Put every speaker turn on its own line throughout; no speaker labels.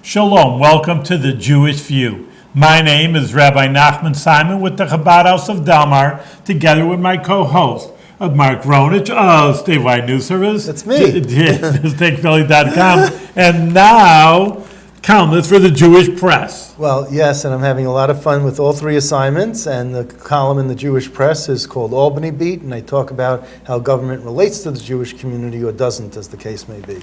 Shalom, welcome to the Jewish View. My name is Rabbi Nachman Simon with the Chabad House of Delmar, together with my co-host, Mark Ronich of Statewide News Service.
That's me.
TakePhilly.com. And now, columnist for the Jewish Press.
Well, yes, and I'm having a lot of fun with all three assignments, and the column in the Jewish Press is called Albany Beat, and I talk about how government relates to the Jewish community or doesn't, as the case may be.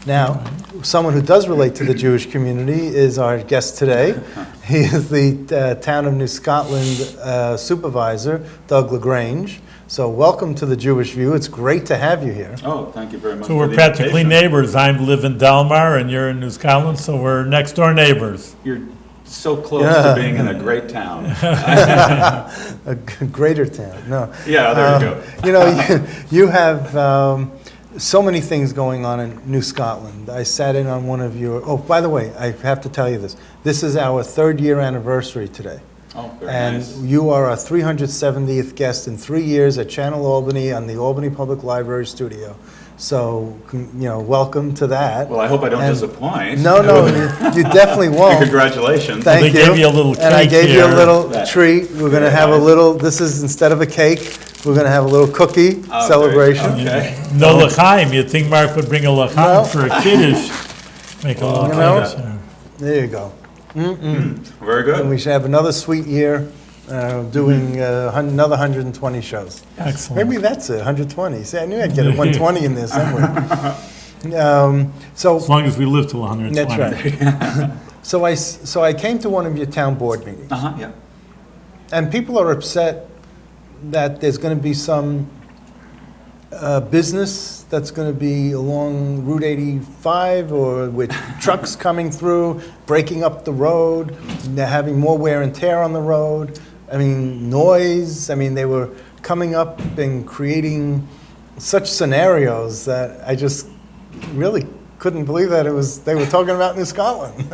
Now, someone who does relate to the Jewish community is our guest today. He is the town of New Scotland supervisor, Doug LaGrange. So welcome to the Jewish View. It's great to have you here.
Oh, thank you very much.
So we're practically neighbors. I live in Delmar and you're in New Scotland, so we're next door neighbors.
You're so close to being in a great town.
A greater town. No.
Yeah, there you go.
You have so many things going on in New Scotland. I sat in on one of your, oh, by the way, I have to tell you this. This is our 3rd year anniversary today.
Oh, very
and
nice.
You are our 370th guest in 3 years at Channel Albany on the Albany Public Library studio. So, welcome to that.
Well, I hope I don't disappoint.
No, you definitely won't.
Congratulations.
Thank you.
They gave you a little treat.
And I gave you a little
That-
treat. We're going to have a little, this is instead of a cake, we're going to have a little cookie celebration.
Okay.
No l'chaim. You'd think Mark would bring a l'chaim
No.
for a kiddush. Make a little kiddush.
There you go.
Very good.
And we should have another sweet year doing another 120 shows.
Excellent.
Maybe that's it, 120. See, I knew I'd get a 120 in there somewhere.
As long as we live till 120.
That's right. So I came to one of your town board meetings,
Yeah.
and people are upset that there's going to be some business that's going to be along Route 85 or with trucks coming through, breaking up the road, having more wear and tear on the road. I mean, noise. I mean, they were coming up and creating such scenarios that I just really couldn't believe that they were talking about New Scotland.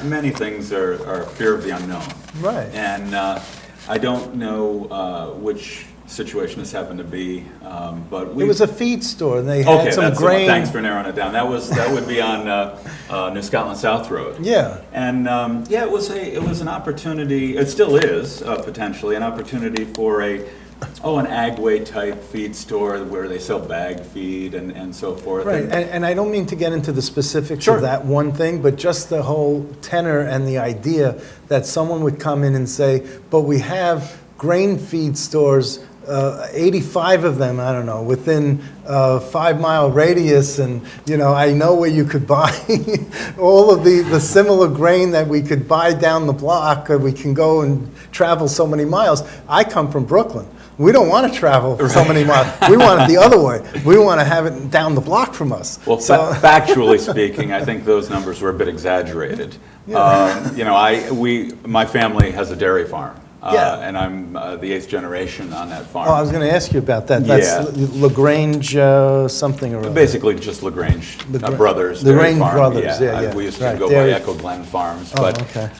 Many things are fear of the unknown.
Right.
And I don't know which situation this happened to be, but
It was a feed store, and they had some
that's the
grain.
one. Thanks for narrowing it down. That would be on New Scotland South Road.
Yeah.
And it was an opportunity. It still is potentially an opportunity for an Agway type feed store where they sell bag feed and so forth.
Right, and I don't mean to get into the specifics
Sure.
of that one thing, but just the whole tenor and the idea that someone would come in and say, but we have grain feed stores, 85 of them, I don't know, within a 5-mile radius, and I know where you could buy all of the similar grain that we could buy down the block, or we can go and travel so many miles. I come from Brooklyn. We don't want to travel so many miles. We want it the other way. We want to have it down the block from us.
Well, factually speaking, I think those numbers were a bit exaggerated. My family has a dairy farm. And I'm the 8th generation on that farm.
Oh, I was going to ask you about that. That's LaGrange something or other.
Basically, just LaGrange Brothers.
LaGrange
Dairy Farm.
Brothers, yeah.
We used to
Right,
go
dairy.
by Echo Glen Farms.
Oh,
But,
okay.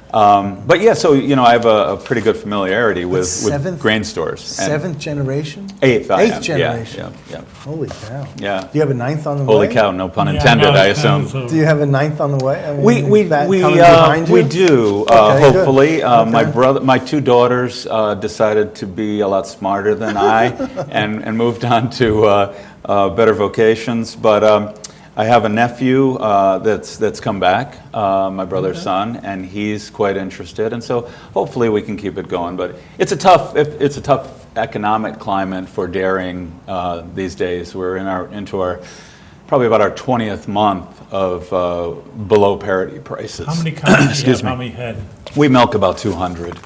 so I have a pretty good familiarity with
seventh-
grain stores. And
7th generation?
8th, I am.
8th generation.
Yeah.
Holy cow.
Yeah.
Do you have a 9th on the way?
Holy cow, no pun intended, I assume.
Do you have a 9th on the way? I mean,
We
that coming behind you?
we do.
Okay, good.
Hopefully,
Okay.
my 2 daughters decided to be a lot smarter than I, and moved on to better vocations. But I have a nephew that's come back, my brother's son, and he's quite interested. And so hopefully we can keep it going. But it's a tough economic climate for dairying these days. We're into our probably about our 20th month of below parity prices.
How many cows do you have?
Excuse me.
How many head?
We milk about 200.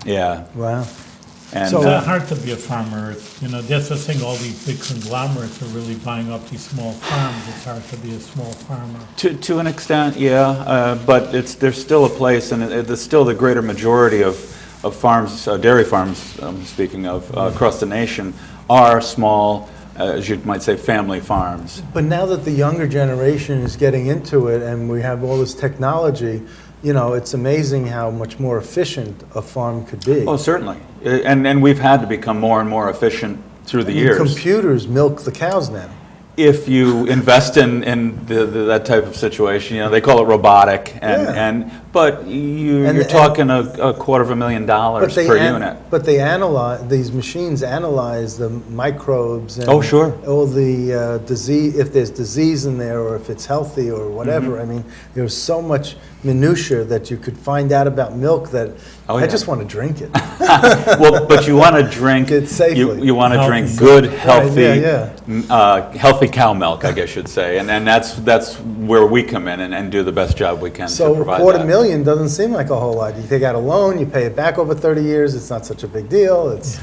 Yeah.
Wow.
And
It's not hard to be a farmer. That's the thing. All these big conglomerates are really buying up these small farms. It's hard to be a small farmer.
to an extent, yeah. But there's still a place, and there's still the greater majority of farms, dairy farms, speaking of, across the nation, are small, as you might say, family farms.
But now that the younger generation is getting into it and we have all this technology, it's amazing how much more efficient a farm could be.
Oh, certainly. And we've had to become more and more efficient through the years.
Computers milk the cows now.
if you invest in that type of situation, you know, they call it robotic, but you're talking a $250,000 per unit.
But they analyze, these machines analyze the microbes and
Oh, sure.
all the disease, if there's disease in there or if it's healthy or whatever.
Mm-hmm.
I mean, there's so much minutia that you could find out about milk that I just want to drink it.
Well, but you want to drink
it safely.
You want to drink
Healthy.
good, healthy,
Right,
healthy cow milk, I guess you'd say, and that's where we come in and do the best job we can to
So
provide
$250,000 doesn't seem like a whole lot. You take out a loan, you pay it back over 30 years. It's not such a big deal. It's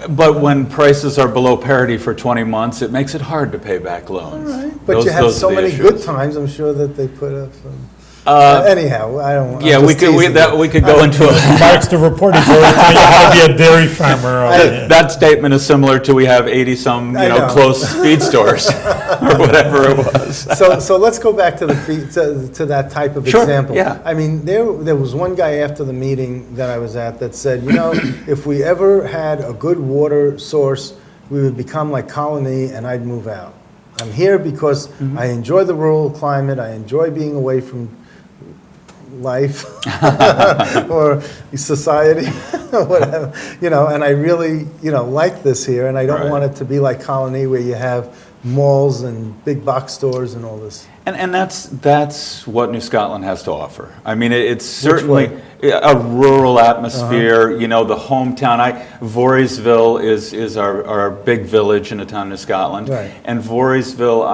But when prices are below parity for 20 months, it makes it hard to pay back loans.
all right. But you have so many good times. I'm sure that they put up some. Anyhow, I don't.
Yeah, we could go into
Mark's the report. He's already telling you how to be a dairy farmer.
that statement is similar to we have 80-some,
I know.
close feed stores or whatever it was.
So let's go back to to that type of
Sure,
example.
yeah.
I mean, there was one guy after the meeting that I was at that said, if we ever had a good water source, we would become like Colony and I'd move out. I'm here because I enjoy the rural climate. I enjoy being away from life or society or whatever, and I really, like this here, and I don't
Right.
want it to be like Colony where you have malls and big box stores and all this.
And that's what New Scotland has to offer. I mean, it's certainly
way?
a rural atmosphere. The hometown. Voorheesville is our big village in the town of New Scotland.
Right.
And Voorheesville,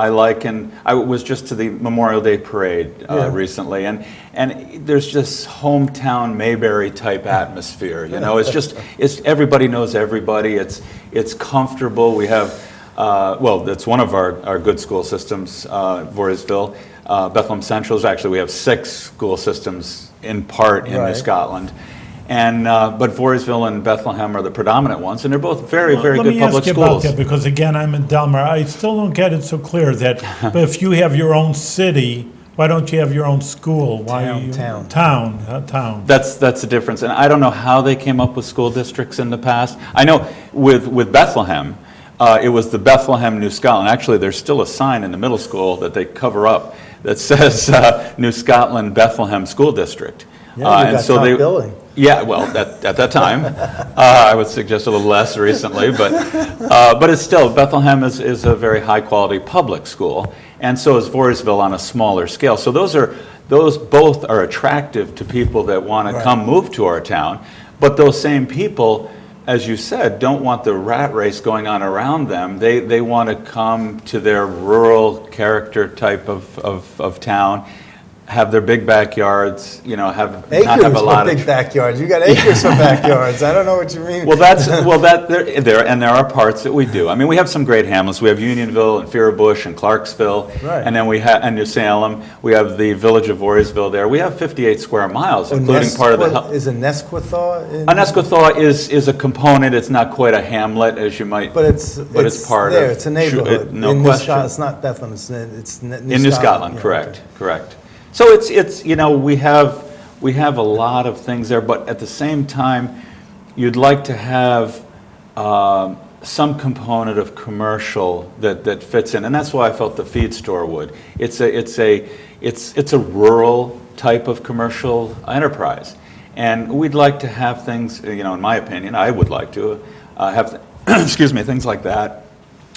I was just to the Memorial Day parade recently, and there's just hometown Mayberry type atmosphere. It's everybody knows everybody. It's comfortable. We have. That's one of our good school systems, Voorheesville. Bethlehem Central is actually, we have 6 school systems in part in New
Right.
Scotland. But Voorheesville and Bethlehem are the predominant ones, and they're both very, very good public
Let me ask you about
schools.
that, because again, I'm in Delmar. I still don't get it so clear that, but if you have your own city, why don't you have your own school? Town.
That's the difference, and I don't know how they came up with school districts in the past. I know with Bethlehem, it was the Bethlehem New Scotland. Actually, there's still a sign in the middle school that they cover up that says New Scotland Bethlehem School District.
Yeah, you got top billing.
Yeah, well, at that time, I would suggest a little less recently, but it's still, Bethlehem is a very high quality public school, and so is Voorheesville on a smaller scale. So those both are attractive to people that want to come move to our town, but those same people, as you said, don't want the rat race going on around them. They want to come to their rural character type of town, have their big backyards, not have a lot of
big backyards. You got acres for backyards. I don't know what you mean.
There are parts that we do. I mean, we have some great hamlets. We have Unionville and Feura Bush and Clarksville,
Right.
and then we have and New Salem. We have the village of Voorheesville there. We have 58 square miles, including part of the.
Is a Nesquithaw?
A Nesquithaw is a component. It's not quite a hamlet, as you might.
But it's
part
there.
of.
It's a neighborhood.
No
in
question.
It's not Bethlehem. It's
In New Scotland,
yeah,
correct,
okay.
correct. So it's we have a lot of things there, but at the same time, you'd like to have some component of commercial that fits in, and that's why I felt the feed store would. It's a rural type of commercial enterprise, and we'd like to have things. In my opinion, I would like to have things like that.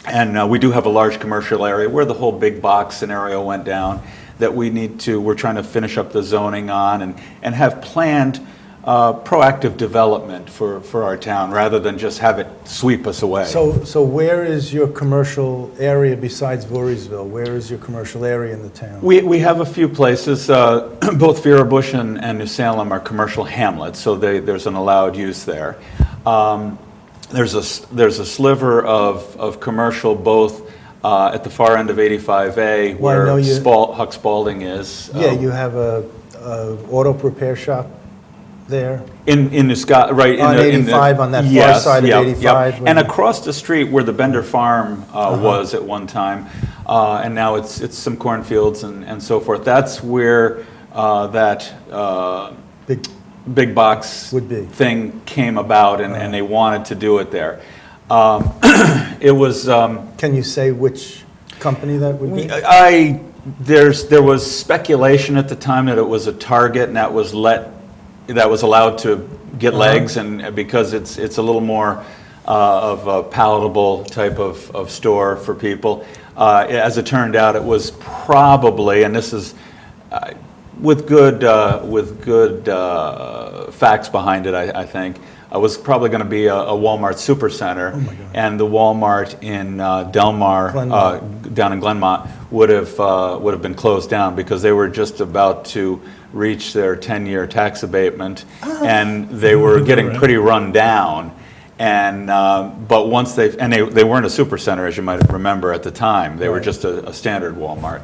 And we do have a large commercial area where the whole big box scenario went down that we're trying to finish up the zoning on and have planned proactive development for our town rather than just have it sweep us away.
So where is your commercial area besides Voorheesville? Where is your commercial area in the town?
We have a few places. Both Feura Bush and New Salem are commercial hamlets, so there's an allowed use there. There's a sliver of commercial both at the far end of 85A where Huck Spalding is.
Yeah, you have a auto repair shop there?
In New Scotland, right.
On 85, on that far side of 85.
Yep. And across the street where the Bender Farm was at one time, and now it's some cornfields and so forth. That's where that big box thing came about, and they wanted to do it there. It was.
Can you say which company that would be?
There was speculation at the time that it was a Target, and that was allowed to get legs, and because it's a little more of a palatable type of store for people. As it turned out, it was probably, and this is with good facts behind it, I think. Was probably going to be a Walmart Supercenter, and the Walmart in Delmar, down in Glenmont, would have been closed down because they were just about to reach their 10-year tax abatement, and they were getting pretty run down. And but once they weren't a Supercenter, as you might remember at the time, they were just a standard Walmart.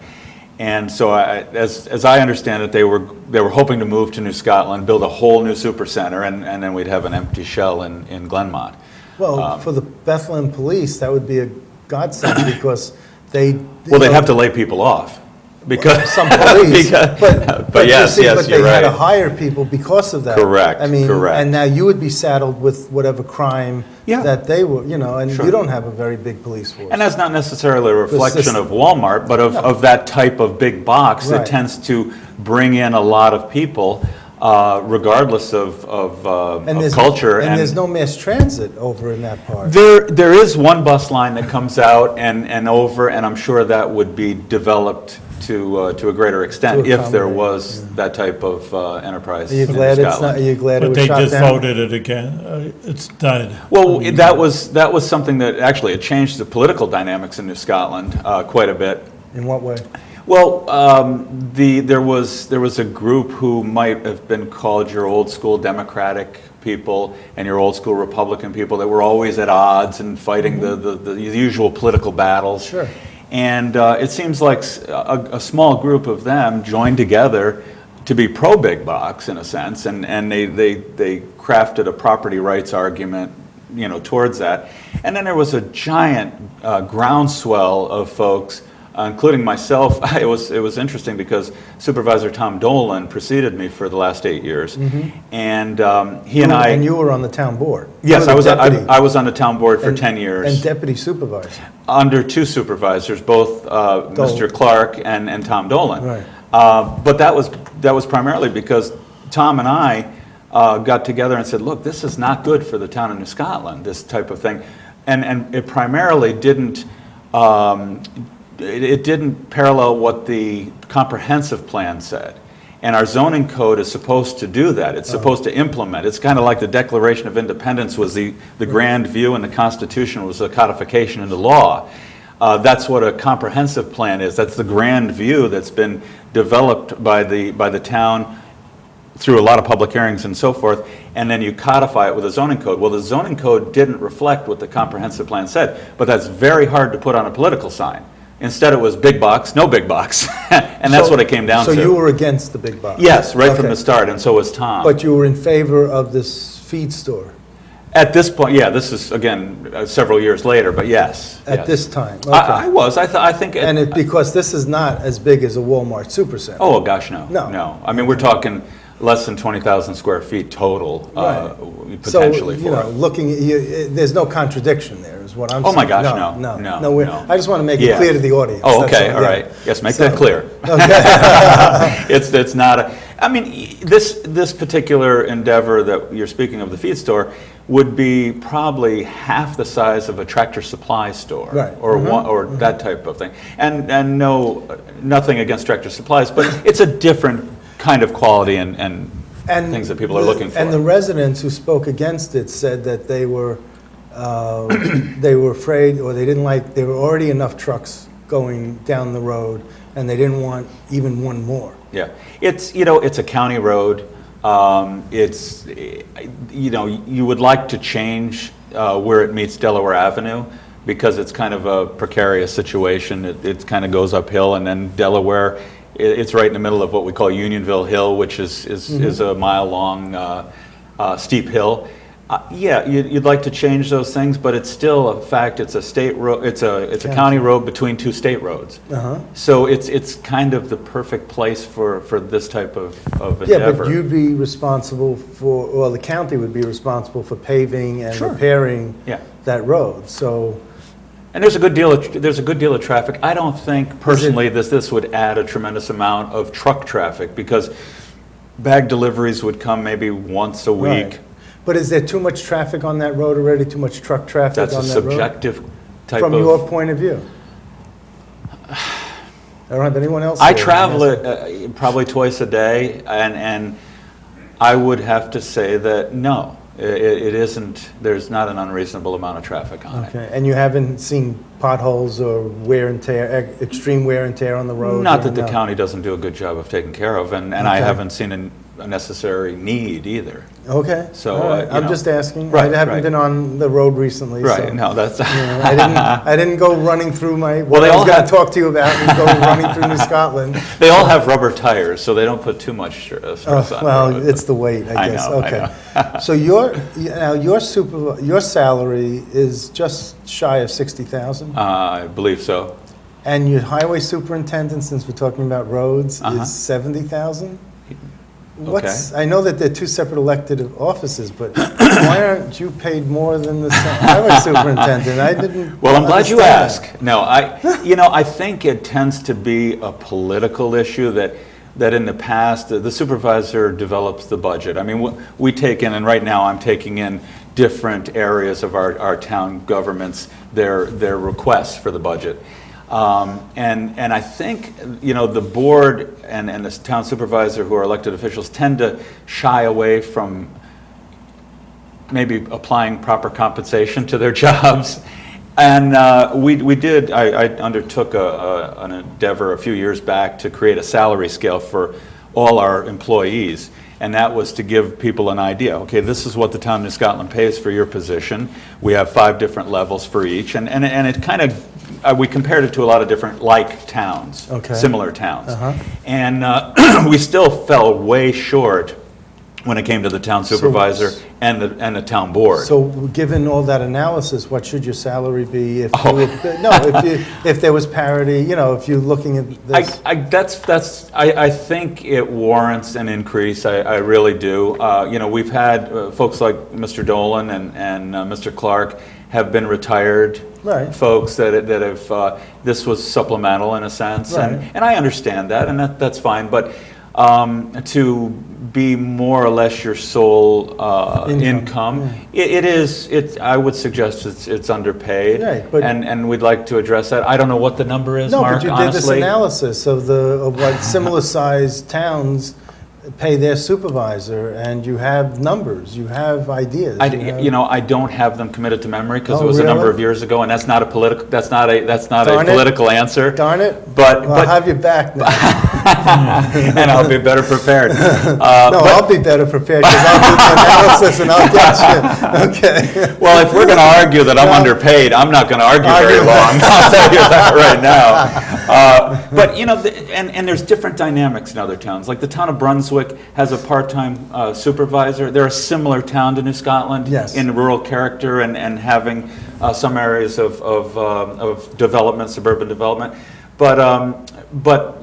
And so, as I understand it, they were hoping to move to New Scotland, build a whole new Supercenter, and then we'd have an empty shell in Glenmont.
Well, for the Bethlehem police, that would be a godsend because they'd
have to lay people off. Because
some police, but
yes,
you're
right.
Had to hire people because of that.
Correct.
I mean,
correct.
And now you would be saddled with whatever crime that they were, and
Sure.
you don't have a very big police force.
And that's not necessarily a reflection of Walmart, but of that type of big box that tends to bring in a lot of people, regardless of culture.
And there's no mass transit over in that part.
There is one bus line that comes out and over, and I'm sure that would be developed to a greater extent if there was that type of enterprise.
Are you glad it's not? Are you glad it
But
was
they
shot
just
down?
voted it again. It's died.
Well, that was something that actually it changed the political dynamics in New Scotland quite a bit.
In what way?
Well, there was a group who might have been called your old school Democratic people and your old school Republican people that were always at odds and fighting the usual political battles.
Sure.
And it seems like a small group of them joined together to be pro-big box in a sense, and they crafted a property rights argument, towards that. And then there was a giant groundswell of folks, including myself. It was interesting because Supervisor Tom Dolan preceded me for the last 8 years, and he and I.
And you were on the town board.
Yes, I was on the town board for 10 years.
And deputy supervisor.
Under two supervisors, both Mr. Clark and Tom Dolan.
Right.
But that was primarily because Tom and I got together and said, look, this is not good for the town of New Scotland, this type of thing. And it primarily didn't, it didn't parallel what the comprehensive plan said. And our zoning code is supposed to do that. It's supposed to implement. It's kind of like the Declaration of Independence was the grand view, and the Constitution was a codification into law. That's what a comprehensive plan is. That's the grand view that's been developed by the town through a lot of public hearings and so forth, and then you codify it with a zoning code. Well, the zoning code didn't reflect what the comprehensive plan said, but that's very hard to put on a political sign. Instead, it was big box, no big box, and that's what it came down to.
So you were against the big box?
Yes, right from the start, and so was Tom.
But you were in favor of this feed store?
At this point, yeah, this is, again, several years later, but yes.
At this time? Okay.
I was. I think.
Because this is not as big as a Walmart Supercenter.
Oh, gosh, no.
No.
I mean, we're talking less than 20,000 square feet total, potentially
so,
for it.
looking at you, there's no contradiction there, is what I'm saying.
Oh, my gosh, no.
I just want to make it clear to the audience.
Oh,
That's
okay, all right. Yes, make that clear. Okay. It's not a, I mean, this particular endeavor that you're speaking of, the feed store, would be probably half the size of a Tractor Supply store,
right.
or that type of thing. And nothing against Tractor Supplies, but it's a different kind of quality and things that people are looking for.
And the residents who spoke against it said that they were afraid, or they didn't like, there were already enough trucks going down the road, and they didn't want even one more.
Yeah, it's a county road. You would like to change where it meets Delaware Avenue, because it's kind of a precarious situation. It kind of goes uphill, and then Delaware, it's right in the middle of what we call Unionville Hill, which is a mile-long steep hill. You'd like to change those things, but it's still a fact. It's a state road. It's a county road between two state roads. So it's kind of the perfect place for this type of endeavor.
Yeah, but you'd be responsible for, well, the county would be responsible for paving and repairing that road. So
And there's a good deal of traffic. I don't think personally this would add a tremendous amount of truck traffic, because bag deliveries would come maybe once a week.
Right. But is there too much traffic on that road already? Too much truck traffic
That's
on
a
that road?
subjective type
From
of.
your point of view? I don't have anyone else
I
here.
travel it probably twice a day, and I would have to say that no, it isn't. There's not an unreasonable amount of traffic on it.
Okay, and you haven't seen potholes or wear and tear, extreme wear and tear on the road?
Not that the county doesn't do a good job of taking care of, and I haven't seen a necessary need either.
Okay.
So,
all right.
you
I'm
know.
just asking.
Right,
I haven't
right.
been on the road recently.
Right.
So,
No, that's.
I didn't go running through my.
Well, they
I was
all
going
have-
to talk to you about and go running through New Scotland.
They all have rubber tires, so they don't put too much stress on the
Well,
road,
it's
but-
the weight, I guess.
know, I
Okay.
know.
So your salary is just shy of 60,000,
I believe so.
and your highway superintendent, since we're talking about roads,
Uh-huh.
is 70,000. I know that they're two separate elected offices, but why aren't you paid more than the highway superintendent? I didn't.
Well, I'm glad you
understand
asked. No, I think it tends to be a political issue that in the past, the supervisor develops the budget. I mean, we take in, and right now I'm taking in different areas of our town governments, their requests for the budget. And I think, the board and the town supervisor, who are elected officials, tend to shy away from maybe applying proper compensation to their jobs. And I undertook an endeavor a few years back to create a salary scale for all our employees. And that was to give people an idea. Okay, this is what the town of New Scotland pays for your position. We have 5 different levels for each. And it kind of, we compared it to a lot of different like towns, similar towns. And we still fell way short when it came to the town supervisor and the town board.
So, given all that analysis, what should your salary be if if there was parity? If you're looking at this.
I think it warrants an increase. I really do. We've had folks like Mr. Dolan and Mr. Clark have been retired.
Right.
Folks that have this was supplemental in a sense,
Right.
and I understand that, and that's fine. But to be more or less your sole income, it is. I would suggest it's underpaid,
Right, but-
and we'd like to address that. I don't know what the number is,
No,
Mark.
but you
honestly.
did this analysis of what similar-sized towns pay their supervisor, and you have numbers, you have ideas.
I
you have-
don't have them committed to memory because
Oh,
it was a number
really?
of years ago, and that's not a political. That's not a
Darn it.
political answer.
Darn it!
But
I'll have you back now.
and I'll be better prepared.
No, I'll be better prepared because I'll do the analysis and I'll get you. Okay.
Well, if we're going to argue that I'm underpaid, I'm not going to argue very long. I'll tell you that right now. But and there's different dynamics in other towns. Like the town of Brunswick has a part-time supervisor. They're a similar town to New Scotland in rural character and having some areas of development, suburban development. But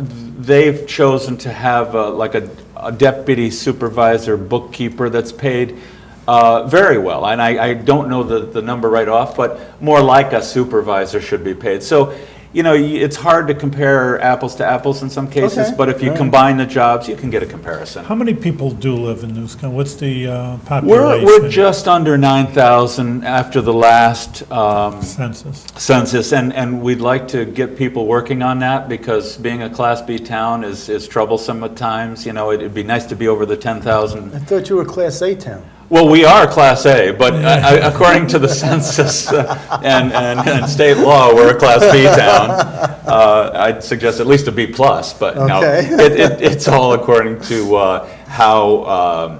they've chosen to have a deputy supervisor bookkeeper that's paid very well. And I don't know the number right off, but more like a supervisor should be paid. So, it's hard to compare apples to apples in some cases,
Okay.
but if you combine the jobs, you can get a comparison.
How many people do live in New Scotland? What's the population?
We're just under 9,000 after the last census, and we'd like to get people working on that because being a Class B town is troublesome at times. It'd be nice to be over the 10,000.
I thought you were Class A town.
Well, we are Class A, but according to the census and state law, we're a Class B town. I'd suggest at least a B plus, but no, it's all according to how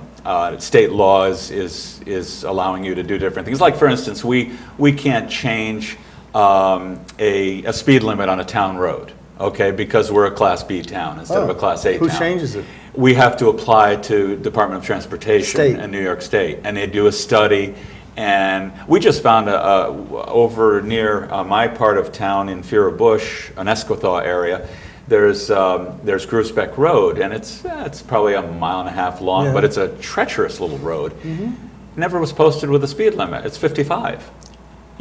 state law is allowing you to do different things. Like, for instance, we can't change a speed limit on a town road, okay, because we're a Class B town instead of a Class A town.
Who changes it?
We have to apply to Department of Transportation in New York State, and they do a study. And we just found over near my part of town in Feura Bush, an Esquithaw area, there's Grusbeck Road, and it's probably a mile and a half long, but it's a treacherous little road. Never was posted with a speed limit. It's 55.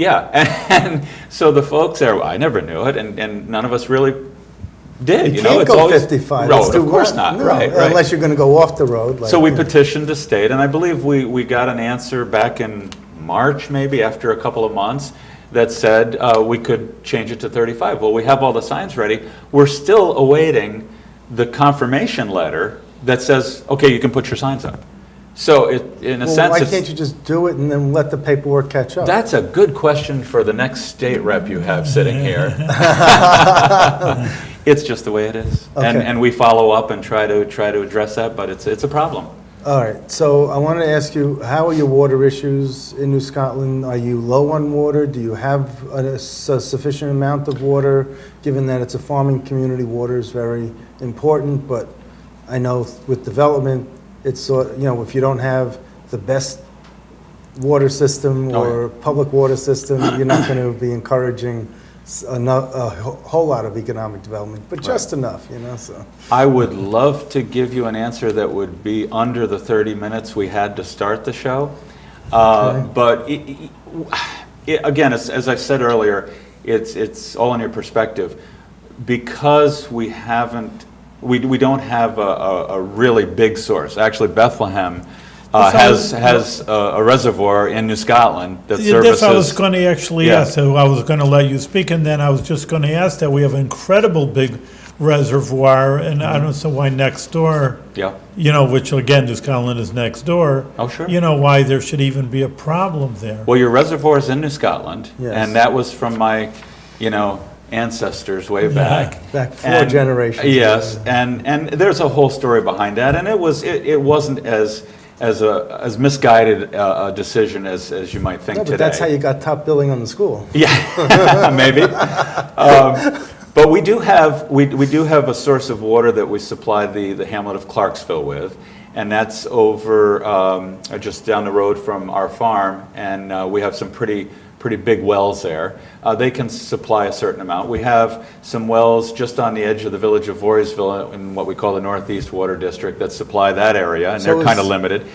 Yeah, and so the folks there, well, I never knew it, and none of us really did.
You
know,
can't
it's
go
always
55.
road,
It's too
of course
wide.
not.
No,
Right.
Unless you're going to go off the road. Like,
So we
you know.
petitioned the state, and I believe we got an answer back in March, maybe after a couple of months, that said we could change it to 35. Well, we have all the signs ready. We're still awaiting the confirmation letter that says, okay, you can put your signs up. So in a
Well,
sense,
why
it's,
can't you just do it and then let the paperwork catch up?
that's a good question for the next state rep you have sitting here. It's just the way it is,
Okay.
and we follow up and try to address that, but it's a problem.
All right, so I wanted to ask you, how are your water issues in New Scotland? Are you low on water? Do you have a sufficient amount of water? Given that it's a farming community, water is very important, but I know with development, it's, if you don't have the best water system or public water system, you're not going to be encouraging a whole lot of economic development, but just enough, so.
I would love to give you an answer that would be under the 30 minutes we had to start the show. But again, as I said earlier, it's all in your perspective. Because we don't have a really big source. Actually, Bethlehem has a reservoir in New Scotland that services.
That's I was going to actually ask. So I was going to let you speak, and then I was just going to ask that we have an incredible big reservoir, and I don't know why next door.
Yeah.
Which again, New Scotland is next door.
Oh, sure.
Why there should even be a problem there.
Well, your reservoir is in New Scotland,
Yes.
and that was from my, ancestors way back.
Back 4 generations.
Yes, and there's a whole story behind that, and it wasn't as misguided a decision as you might think
No, but
today.
that's how you got top billing on the school.
Yeah, maybe. But we do have a source of water that we supply the hamlet of Clarksville with, and that's over just down the road from our farm, and we have some pretty big wells there. They can supply a certain amount. We have some wells just on the edge of the village of Voorheesville in what we call the Northeast Water District that supply that area, and
So
they're kind of limited.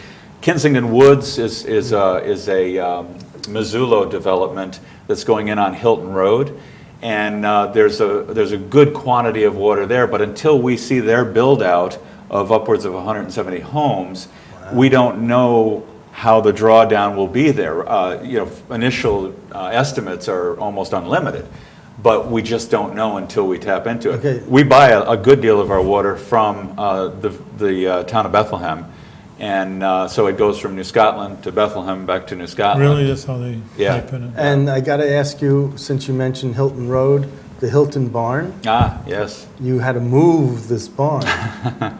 Kensington Woods is a Missoula development that's going in on Hilton Road, and there's a good quantity of water there. But until we see their build out of upwards of 170 homes, we don't know how the drawdown will be there. Initial estimates are almost unlimited, but we just don't know until we tap into it.
Okay.
We buy a good deal of our water from the town of Bethlehem, and so it goes from New Scotland to Bethlehem, back to New Scotland.
Really, that's how they
Yeah.
type in it.
And I got to ask you, since you mentioned Hilton Road, the Hilton barn,
Ah, yes,
you had to move this barn,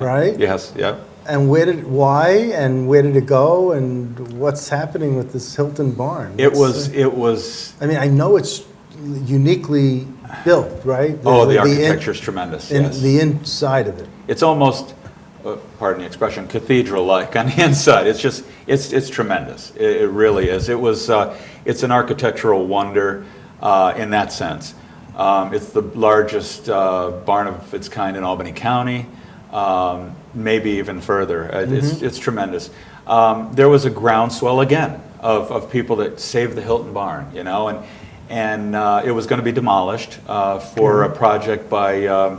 right?
yes, yeah.
And why, and where did it go, and what's happening with this Hilton barn?
It was.
I mean, I know it's uniquely built, right?
The architecture is tremendous. Yes.
The inside of it.
It's almost, pardon the expression, cathedral-like on the inside. It's tremendous. It really is. It's an architectural wonder in that sense. It's the largest barn of its kind in Albany County, maybe even further. It's tremendous. There was a groundswell again of people that saved the Hilton barn, and it was going to be demolished for a project by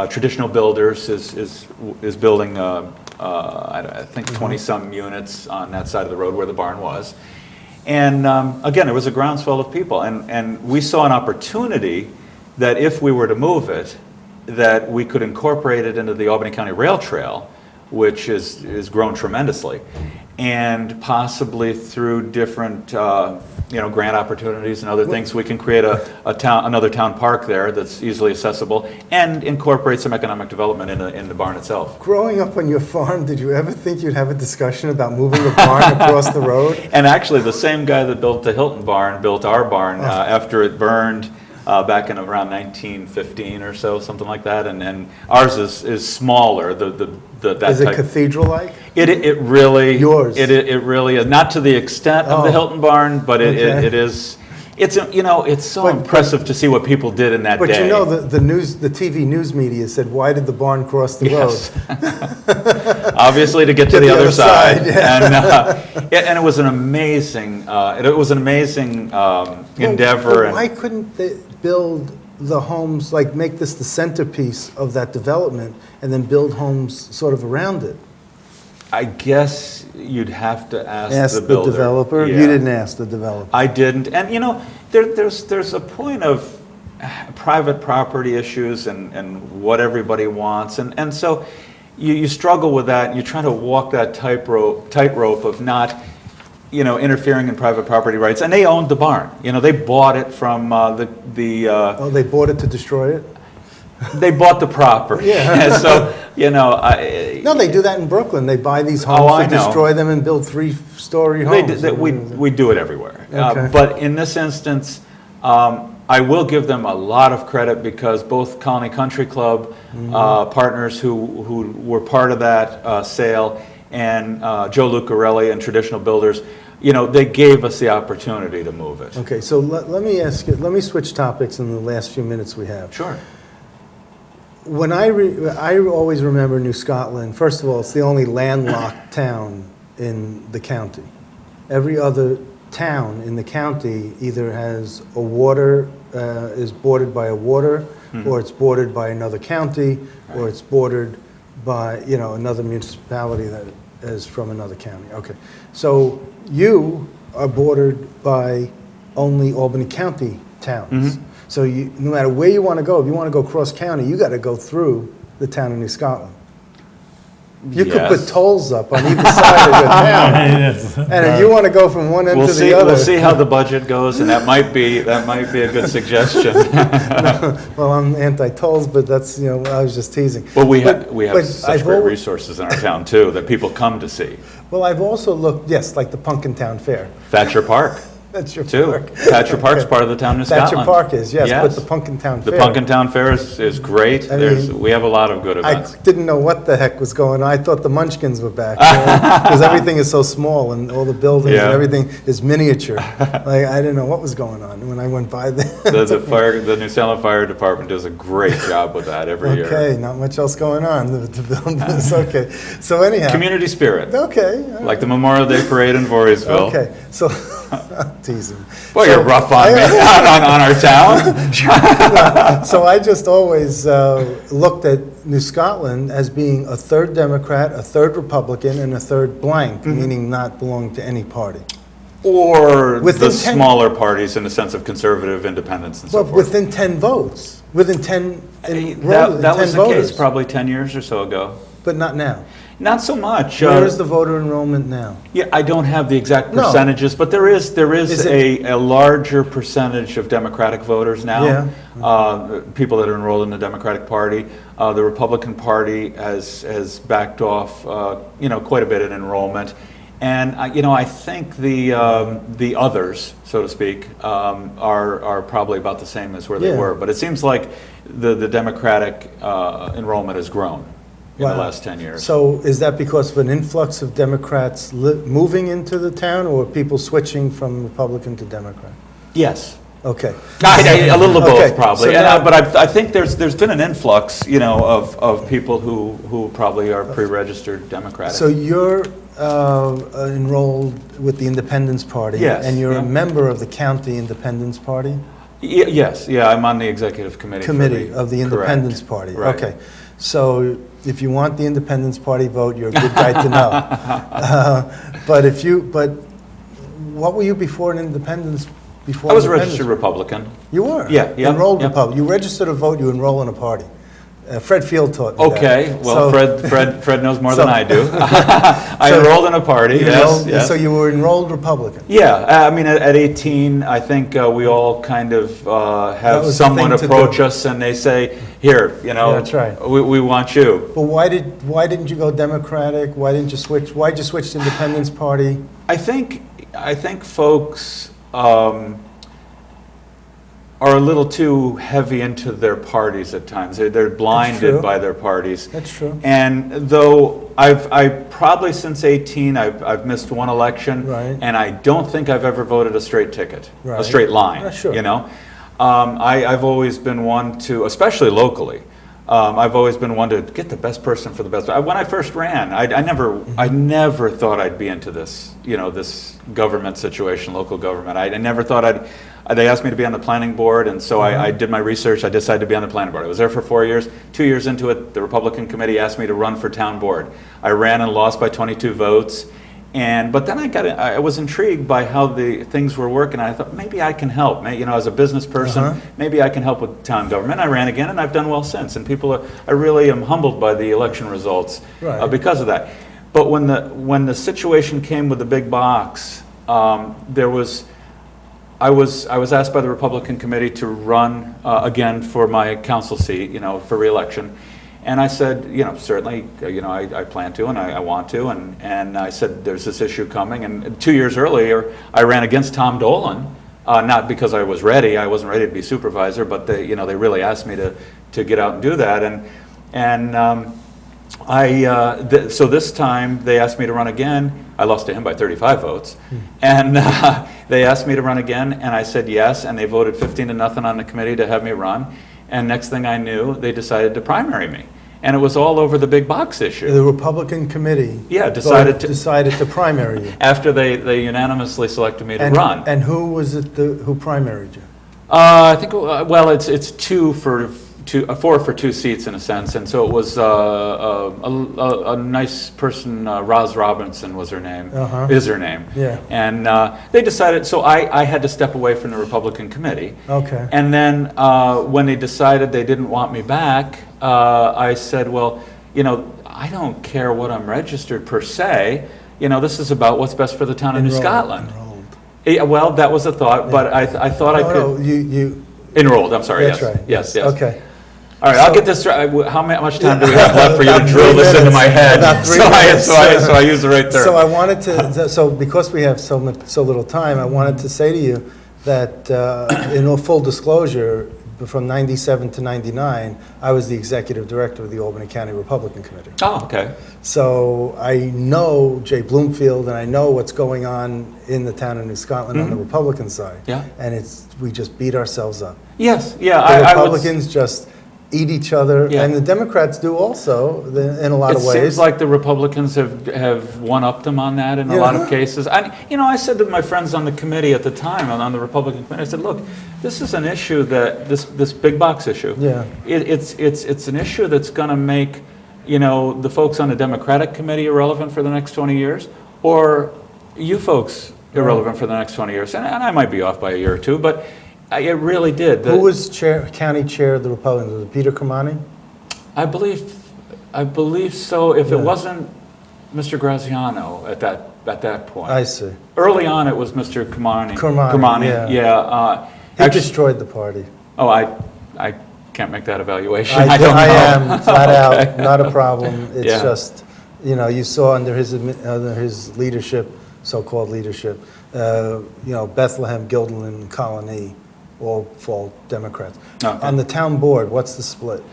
Traditional Builders is building I think 20-some units on that side of the road where the barn was. And again, there was a groundswell of people, and we saw an opportunity that if we were to move it, that we could incorporate it into the Albany County Rail Trail, which is grown tremendously, and possibly through different grant opportunities and other things, we can create another town park there that's easily accessible and incorporate some economic development in the barn itself.
Growing up on your farm, did you ever think you'd have a discussion about moving the barn across the road?
And actually, the same guy that built the Hilton barn built our barn after it burned back in around 1915 or so, something like that. And ours is smaller.
Is it cathedral-like?
It really
Yours?
It really is, not to the extent of the Hilton barn, but it is. It's, it's so
But-
impressive to see what people did in that
But
day.
you know, the TV news media said, why did the barn cross the
Yes.
road?
Obviously, to get to the other side,
yeah.
and it was an amazing, endeavor.
But
And
why couldn't they build the homes, like make this the centerpiece of that development, and then build homes sort of around it?
I guess you'd have to ask
Ask
the
the
builder.
developer?
Yeah.
You didn't ask the developer.
I didn't, and there's a point of private property issues and what everybody wants, and so you struggle with that, and you try to walk that tightrope of not, interfering in private property rights. And they owned the barn. They bought it from
Oh, they bought it to destroy it?
they bought the property.
Yeah.
And so
No, they do that in Brooklyn. They buy these
Oh,
homes,
I
they
know.
destroy them and build 3-story
They
homes.
did, we do it everywhere.
Okay.
But in this instance, I will give them a lot of credit because both Colony Country Club partners who were part of that sale and Joe Lucarelli and Traditional Builders, they gave us the opportunity to move it.
Okay, so let me ask you, let me switch topics in the last few minutes we have.
Sure.
When I always remember New Scotland, first of all, it's the only landlocked town in the county. Every other town in the county either has a water, is bordered by a water, or it's bordered by another county, or it's bordered by, another municipality that is from another county. Okay, so you are bordered by only Albany County towns. So no matter where you want to go, if you want to go cross county, you got to go through the town of New Scotland. You could put
Yes.
tolls up on either side of your town.
Yes.
And if you want to go from one end
We'll
to
see.
the other.
We'll see how the budget goes, and that might be a good suggestion.
Well, I'm anti-tolls, but that's, I was just teasing.
Well, we
But-
have
but
such
I've
great
al-
resources in our town too that people come to see.
Well, I've also looked, yes, like the Pumpkin Town Fair.
Thatcher Park.
That's your
Too.
park.
Thatcher Park's part of the town of
Thatcher
Scotland.
Park is, yes, but the Pumpkin Town
The
Fair.
Pumpkin Town Fair is great.
I
We have a lot of good
I
events.
didn't know what the heck was going on. I thought the Munchkins were back. Because everything is so small and all the buildings and
Yeah.
everything is miniature. Like, I didn't know what was going on when I went by there.
The New Salem Fire Department does a great job with that every year.
Okay, not much else going on to build this. Okay, so anyhow.
Community spirit,
Okay. all
like the Memorial Day Parade in Voorheesville.
Okay, so, teasing.
Boy, you're rough on me, on our town.
So I just always looked at New Scotland as being a third Democrat, a third Republican, and a third blank, meaning not belonging to any party.
Or
Within
the
10
smaller parties in the sense of conservative independence and so
Well,
forth.
within 10 votes, within 10
That was the
voters,
case probably 10 years or so ago.
but not now.
Not so much.
Where is the voter enrollment now?
Yeah, I don't have the exact
No.
percentages, but there is
Is it-
a larger percentage of Democratic voters now.
Yeah.
People that are enrolled in the Democratic Party. The Republican Party has backed off, quite a bit in enrollment. And, I think the others, so to speak, are probably about the same as where they
Yeah.
were. But it seems like the Democratic enrollment has grown in the
Wow.
last 10 years.
So is that because of an influx of Democrats moving into the town, or people switching from Republican to Democrat?
Yes.
Okay.
A little of both,
Okay,
probably.
so
And,
now-
but I think there's been an influx, of people who probably are pre-registered Democratic.
So you're enrolled with the Independence Party?
Yes,
And you're
yeah.
a member of the County Independence Party?
Yes, I'm on the executive committee. for
Committee of the
correct.
Independence Party?
Right.
Okay. So if you want the Independence Party vote, you're a good guy to know. But what were you before an Independence? Before
I was a
Independence?
registered Republican.
You were?
Yeah, yeah,
Enrolled
yeah.
Republican. You registered to vote, you enroll in a party. Fred Field taught me that.
Okay, well,
So-
Fred knows more than
so-
I do. I
So
enrolled in a party,
you
yes,
enrolled-
yes.
So you were enrolled Republican?
Yeah, I mean, at 18, I think we all kind of
That
have
was the
someone
thing to
approach
do.
us and they say, here,
That's right.
we want you.
But why didn't you go Democratic? Why'd you switch to Independence Party?
I think folks are a little too heavy into their parties at times. They're
true.
blinded by their parties.
That's true.
And though I probably since 18, I've missed one election,
Right.
and I don't think I've ever voted a straight ticket,
Right.
a straight line,
Sure.
you know? I've always been one to, especially locally, I've always been one to get the best person for the best. When I first ran, I never thought I'd be into this, you know, this government situation, local government. I never thought they asked me to be on the planning board, and so I did my research. I decided to be on the planning board. I was there for 4 years. 2 years into it, the Republican committee asked me to run for town board. I ran and lost by 22 votes. But then I was intrigued by how the things were working. I thought maybe I can help. You know, as a business person, maybe I can help with town government. I ran again, and I've done well since. And I really am humbled by the election results because of that. But when the situation came with the big box, I was asked by the Republican committee to run again for my council seat, you know, for re-election. And I said, you know, certainly, you know, I plan to, and I want to, and I said, there's this issue coming. And 2 years earlier, I ran against Tom Dolan, not because I was ready. I wasn't ready to be supervisor, but they really asked me to get out and do that. So this time they asked me to run again. I lost to him by 35 votes, and they asked me to run again, and I said yes, and they voted 15-0 on the committee to have me run. And next thing I knew, they decided to primary me. And it was all over the big box issue.
The Republican committee
decided
to primary you.
After they unanimously selected me to run.
And who was it who primaried you?
I think, well, it's four for two seats in a sense. And so it was a nice person, Roz Robinson was her name, is her name.
Yeah.
And they decided, so I had to step away from the Republican committee.
Okay.
And then when they decided they didn't want me back, I said, well, you know, I don't care what I'm registered per se. You know, this is about what's best for the town of New Scotland.
Enrolled.
Yeah, well, that was a thought, but I thought I could.
No, you.
Enrolled, I'm sorry,
That's
yes.
right.
Yes.
Okay.
All right, I'll get this straight. How much time do we have left for you to drill this into my head?
About 3
So
minutes.
I use the right term.
So I wanted to, so because we have so little time, I wanted to say to you that in all full disclosure, from 97 to 99, I was the executive director of the Albany County Republican Committee.
Oh, okay.
So I know Jay Bloomfield, and I know what's going on in the town of New Scotland on the Republican side.
Yeah.
And we just beat ourselves up.
Yes, yeah.
The Republicans just eat each other, and the Democrats do also in a lot of ways.
It seems like the Republicans have one-upped them on that in a lot of cases. I said to my friends on the committee at the time, on the Republican committee, I said, look, this is an issue that, this big box issue, it's an issue that's going to make, you know, the folks on the Democratic committee irrelevant for the next 20 years, or you folks irrelevant for the next 20 years. And I might be off by a year or two, but it really did.
Who was county chair of the Republicans? Was it Peter Kermani?
I believe so. If it wasn't Mr. Graziano at that point.
I see.
Early on, it was Mr. Kermani.
Kermani,
yeah.
He destroyed the party.
Oh, I can't make that evaluation.
I
don't know.
I am flat
Okay.
out, not a problem. It's
Yeah.
just, you know, you saw under his leadership, so-called leadership, you know, Bethlehem, Guilderland, and Colony all fall Democrats.
Okay.
On the town board, what's the split?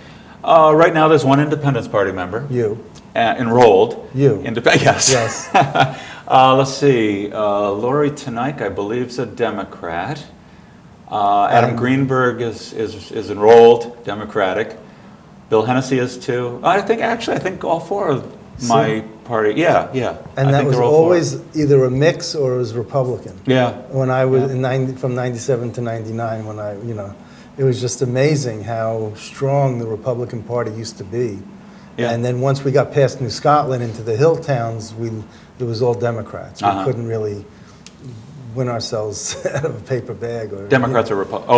Right now, there's one Independence Party member.
You.
Enrolled.
You.
Yes.
Yes.
Let's see. Lori Tonique, I believe, is a Democrat. Adam Greenberg is enrolled, Democratic. Bill Hennessy is too. I think all four of my party. Yeah.
And that was always either a mix or it was Republican.
Yeah.
When I was from 97 to 99, it was just amazing how strong the Republican Party used to be.
Yeah.
And then once we got past New Scotland into the hill towns, it was all Democrats. We couldn't really win ourselves out of a paper bag. Or
Democrats or Democrats?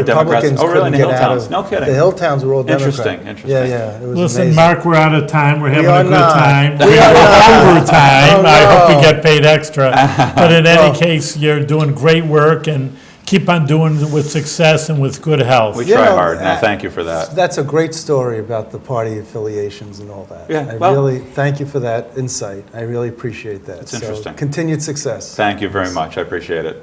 Republicans
Oh, really? In the
couldn't
hill
get out
towns?
of-
No kidding.
The hill towns were all Democrats.
Interesting.
Yeah. It was
Listen,
amazing.
Mark, we're out of time. We're having
are
a good
not.
time.
We
We're
are not.
overtime.
Oh,
I hope
no.
you get paid extra. But in
Well-
any case, you're doing great work and keep on doing it with success and with good health.
We
You
try
know,
hard, and I thank you for that.
That's a great story about the party affiliations and all that.
Yeah,
I
well-
really thank you for that insight. I really appreciate that.
It's interesting.
Continued success.
Thank you very much. I appreciate it.